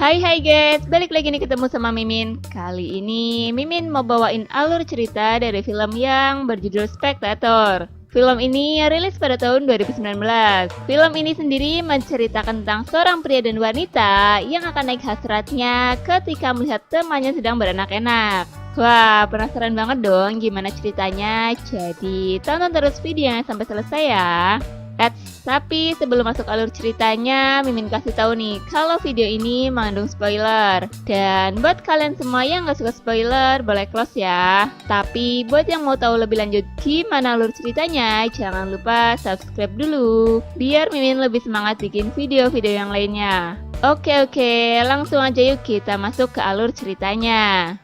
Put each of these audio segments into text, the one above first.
Hai guys, balik lagi nih ketemu sama Mimin. Kali ini Mimin mau bawain alur cerita dari film yang berjudul Spectator. Film ini rilis pada tahun 2019. Film ini sendiri menceritakan tentang seorang pria dan wanita yang akan naik hasratnya ketika melihat temannya sedang beranak-enak. Wah, penasaran banget dong gimana ceritanya? Jadi tonton terus videonya sampai selesai ya. Tapi sebelum masuk alur ceritanya, Mimin kasih tahu nih kalau video ini mengandung spoiler. Dan buat kalian semua yang gak suka spoiler, boleh close ya. Tapi buat yang mau tahu lebih lanjut gimana alur ceritanya, jangan lupa subscribe dulu biar Mimin lebih semangat bikin video-video yang lainnya. Oke, langsung aja yuk kita masuk ke alur ceritanya.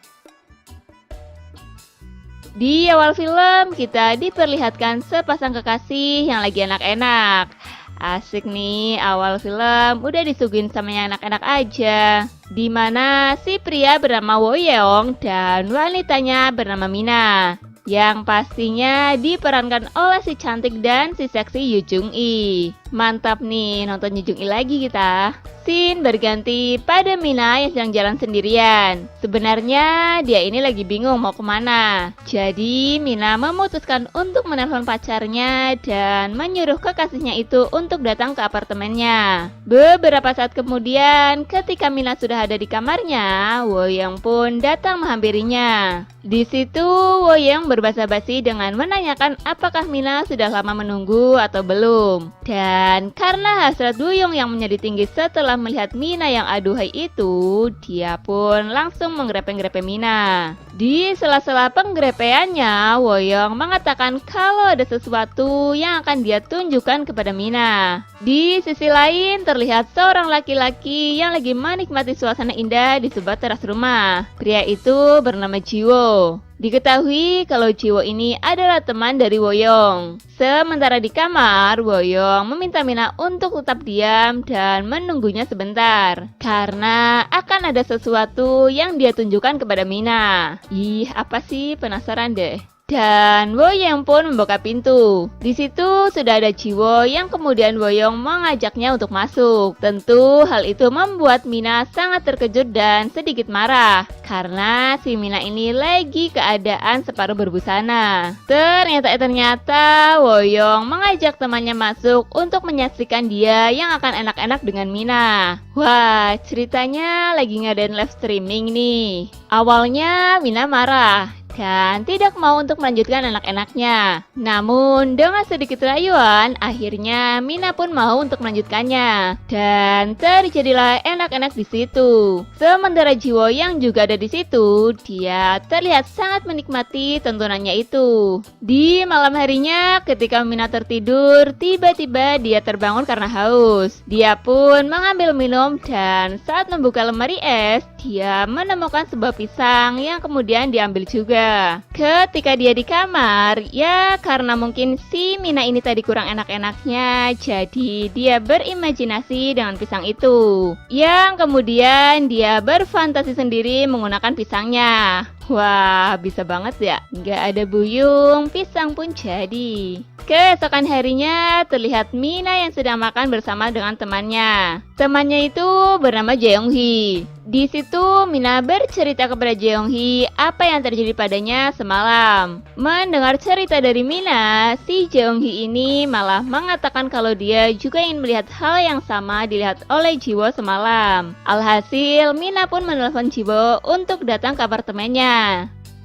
Di awal film, kita diperlihatkan sepasang kekasih yang lagi enak-enak. Asik nih, awal film udah disuguhin sama yang enak-enak aja. Dimana si pria bernama Woyeong dan wanitanya bernama Mina. Yang pastinya diperankan oleh si cantik dan si seksi Yoo Jung-i. Mantap nih, nonton Yoo Jung-i lagi kita. Scene berganti pada Mina yang sedang jalan sendirian. Sebenarnya dia ini lagi bingung mau kemana. Jadi Mina memutuskan untuk menelpon pacarnya dan menyuruh kekasihnya itu untuk datang ke apartemennya. Beberapa saat kemudian, ketika Mina sudah ada di kamarnya, Woyeong pun datang menghampirinya. Di situ Woyeong berbasa-basi dengan menanyakan apakah Mina sudah lama menunggu atau belum. Dan karena hasrat Woyeong yang menjadi tinggi setelah melihat Mina yang aduhai itu, dia pun langsung menggrepe-grepe Mina. Di sela-sela penggrepeannya, Woyeong mengatakan kalau ada sesuatu yang akan dia tunjukkan kepada Mina. Di sisi lain, terlihat seorang laki-laki yang lagi menikmati suasana indah di sebuah teras rumah. Pria itu bernama Jiwo. Diketahui kalau Jiwo ini adalah teman dari Woyeong. Sementara di kamar, Woyeong meminta Mina untuk tetap diam dan menunggunya sebentar. Karena akan ada sesuatu yang dia tunjukkan kepada Mina. Ih, apa sih? Penasaran deh. Dan Woyeong pun membuka pintu. Di situ sudah ada Jiwo yang kemudian Woyeong mengajaknya untuk masuk. Tentu hal itu membuat Mina sangat terkejut dan sedikit marah. Karena si Mina ini lagi keadaan separuh berbusana. Ternyata Woyeong mengajak temannya masuk untuk menyaksikan dia yang akan enak-enak dengan Mina. Wah, ceritanya lagi ngadain live streaming nih. Awalnya Mina marah dan tidak mau untuk melanjutkan enak-enaknya. Namun dengan sedikit rayuan, akhirnya Mina pun mau untuk melanjutkannya. Dan terjadilah enak-enak di situ. Sementara Jiwo yang juga ada di situ, dia terlihat sangat menikmati tontonannya itu. Di malam harinya, ketika Mina tertidur, tiba-tiba dia terbangun karena haus. Dia pun mengambil minum dan saat membuka lemari es, dia menemukan sebuah pisang yang kemudian diambil juga. Ketika dia di kamar, ya karena mungkin si Mina ini tadi kurang enak-enaknya, jadi dia berimajinasi dengan pisang itu. Yang kemudian dia berfantasi sendiri menggunakan pisangnya. Wah, bisa banget ya. Nggak ada buyung, pisang pun jadi. Keesokan harinya terlihat Mina yang sedang makan bersama dengan temannya. Temannya itu bernama Jeong-hee. Di situ Mina bercerita kepada Jeong-hee apa yang terjadi padanya semalam. Mendengar cerita dari Mina, si Jeong-hee ini malah mengatakan kalau dia juga ingin melihat hal yang sama dilihat oleh Jiwo semalam. Alhasil, Mina pun menelpon Jiwo untuk datang ke apartemennya.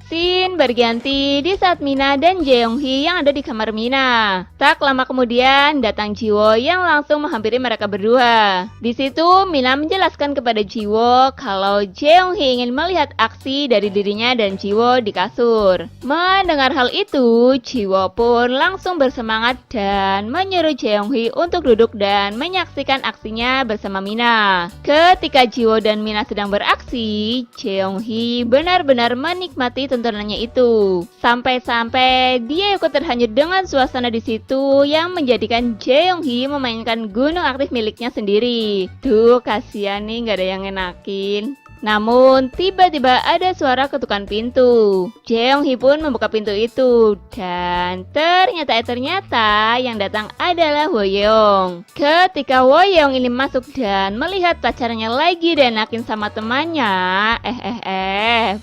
Scene berganti di saat Mina dan Jeong-hee yang ada di kamar Mina. Tak lama kemudian datang Jiwo yang langsung menghampiri mereka berdua. Di situ Mina menjelaskan kepada Jiwo kalau Jeong-hee ingin melihat aksi dari dirinya dan Jiwo di kasur. Mendengar hal itu, Jiwo pun langsung bersemangat dan menyuruh Jeong-hee untuk duduk dan menyaksikan aksinya bersama Mina. Ketika Jiwo dan Mina sedang beraksi, Jeong-hee benar-benar menikmati tontonannya itu. Sampai-sampai dia ikut terhanyut dengan suasana di situ yang menjadikan Jeong-hee memainkan gunung aktif miliknya sendiri. Duh, kasihan nih, gak ada yang ngenakin. Namun, tiba-tiba ada suara ketukan pintu. Jeong-hee pun membuka pintu itu. Dan ternyata yang datang adalah Woyong. Ketika Woyong ini masuk dan melihat pacarnya lagi dienakin sama temannya,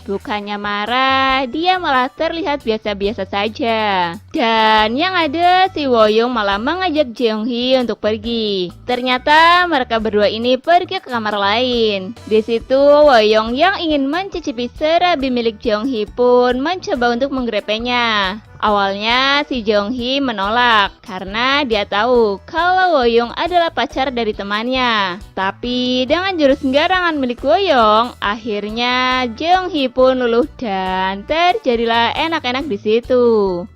bukannya marah, dia malah terlihat biasa-biasa saja. Dan yang ada, si Woyong malah mengajak Jeong-hee untuk pergi. Ternyata mereka berdua ini pergi ke kamar lain. Di situ Woyong yang ingin mencicipi serabi milik Jeong-hee pun mencoba untuk menggrepennya. Awalnya si Jeong-hee menolak karena dia tahu kalau Woyong adalah pacar dari temannya. Tapi dengan jurus garangan milik Woyong, akhirnya Jeong-hee pun luluh dan terjadilah enak-enak di situ.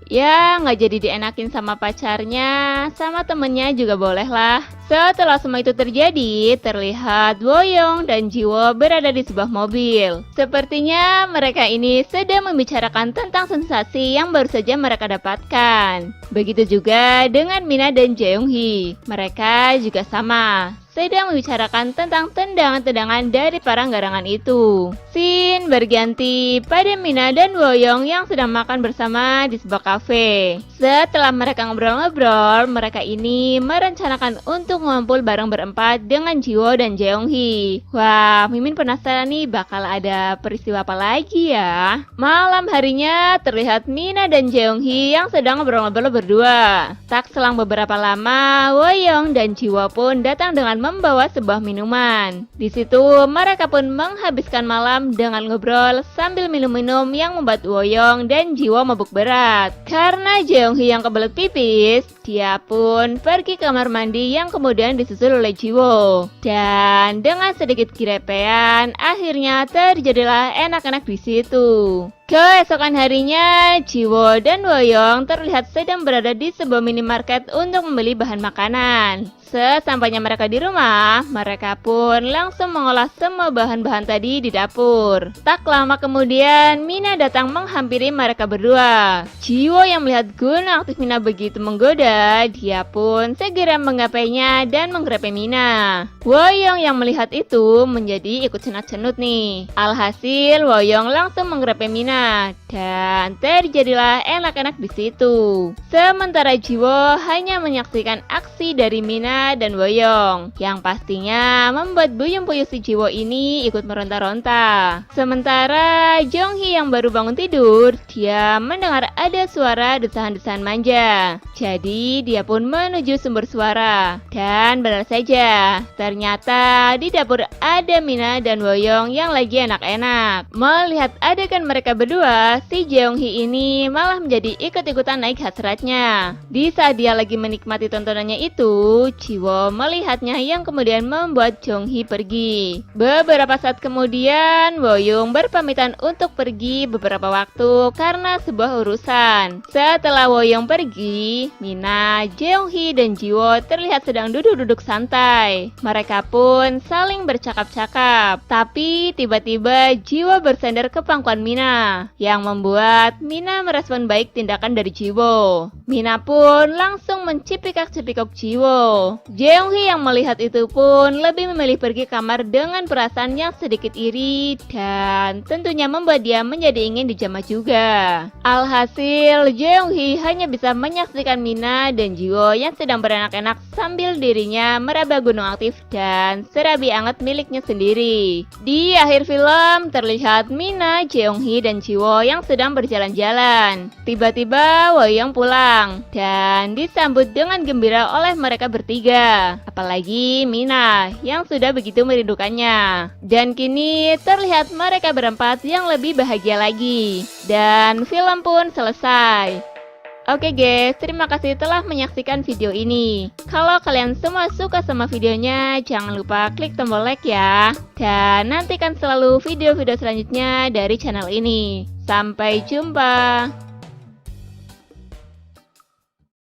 Ya, nggak jadi dienakin sama pacarnya, sama temennya juga boleh lah. Setelah semua itu terjadi, terlihat Woyong dan Jiwo berada di sebuah mobil. Sepertinya mereka ini sedang membicarakan tentang sensasi yang baru saja mereka dapatkan. Begitu juga dengan Mina dan Jeong-hee. Mereka juga sama, sedang membicarakan tentang tendangan-tendangan dari para garangan itu. Scene berganti pada Mina dan Woyong yang sedang makan bersama di sebuah kafe. Setelah mereka ngobrol-ngobrol, mereka ini merencanakan untuk ngumpul bareng berempat dengan Jiwo dan Jeong-hee. Wah, Mimin penasaran nih bakal ada peristiwa apa lagi ya. Malam harinya terlihat Mina dan Jeong-hee yang sedang ngobrol-ngobrol berdua. Tak selang beberapa lama, Woyong dan Jiwo pun datang dengan membawa sebuah minuman. Di situ mereka pun menghabiskan malam dengan ngobrol sambil minum-minum yang membuat Woyong dan Jiwo mabuk berat. Karena Jeong-hee yang kebelet pipis, dia pun pergi ke kamar mandi yang kemudian disusul oleh Jiwo. Dan dengan sedikit grepean, akhirnya terjadilah enak-enak di situ. Keesokan harinya, Jiwo dan Woyong terlihat sedang berada di sebuah minimarket untuk membeli bahan makanan. Sesampainya mereka di rumah, mereka pun langsung mengolah semua bahan-bahan tadi di dapur. Tak lama kemudian, Mina datang menghampiri mereka berdua. Jiwo yang melihat guna aktif Mina begitu menggoda, dia pun segera menggapainya dan menggrepe Mina. Woyong yang melihat itu menjadi ikut cenut-cenut nih. Alhasil, Woyong langsung menggrepe Mina dan terjadilah enak-enak di situ. Sementara Jiwo hanya menyaksikan aksi dari Mina dan Woyong, yang pastinya membuat buyung-buyung si Jiwo ini ikut meronta-ronta. Sementara Jeong-hee yang baru bangun tidur, dia mendengar ada suara desahan-desahan manja. Jadi dia pun menuju sumber suara. Dan benar saja, ternyata di dapur ada Mina dan Woyong yang lagi enak-enak. Melihat adegan mereka berdua, si Jeong-hee ini malah menjadi ikut-ikutan naik hasratnya. Di saat dia lagi menikmati tontonannya itu, Jiwo melihatnya yang kemudian membuat Jeong-hee pergi. Beberapa saat kemudian, Woyong berpamitan untuk pergi beberapa waktu karena sebuah urusan. Setelah Woyong pergi, Mina, Jeong-hee, dan Jiwo terlihat sedang duduk-duduk santai. Mereka pun saling bercakap-cakap. Tapi tiba-tiba Jiwo bersender ke pangkuan Mina, yang membuat Mina merespon baik tindakan dari Jiwo. Mina pun langsung mencipikak-cipikok Jiwo. Jeong-hee yang melihat itu pun lebih memilih pergi kamar dengan perasaan yang sedikit iri dan tentunya membuat dia menjadi ingin dijamah juga. Alhasil, Jeong-hee hanya bisa menyaksikan Mina dan Jiwo yang sedang berenak-enak sambil dirinya meraba gunung aktif dan serabi anget miliknya sendiri. Di akhir film terlihat Mina, Jeong-hee, dan Jiwo yang sedang berjalan-jalan. Tiba-tiba Woyong pulang dan disambut dengan gembira oleh mereka bertiga. Apalagi Mina yang sudah begitu merindukannya. Dan kini terlihat mereka berempat yang lebih bahagia lagi. Dan film pun selesai. Oke guys, terima kasih telah menyaksikan video ini. Kalau kalian semua suka sama videonya, jangan lupa klik tombol like ya. Dan nantikan selalu video-video selanjutnya dari channel ini. Sampai jumpa.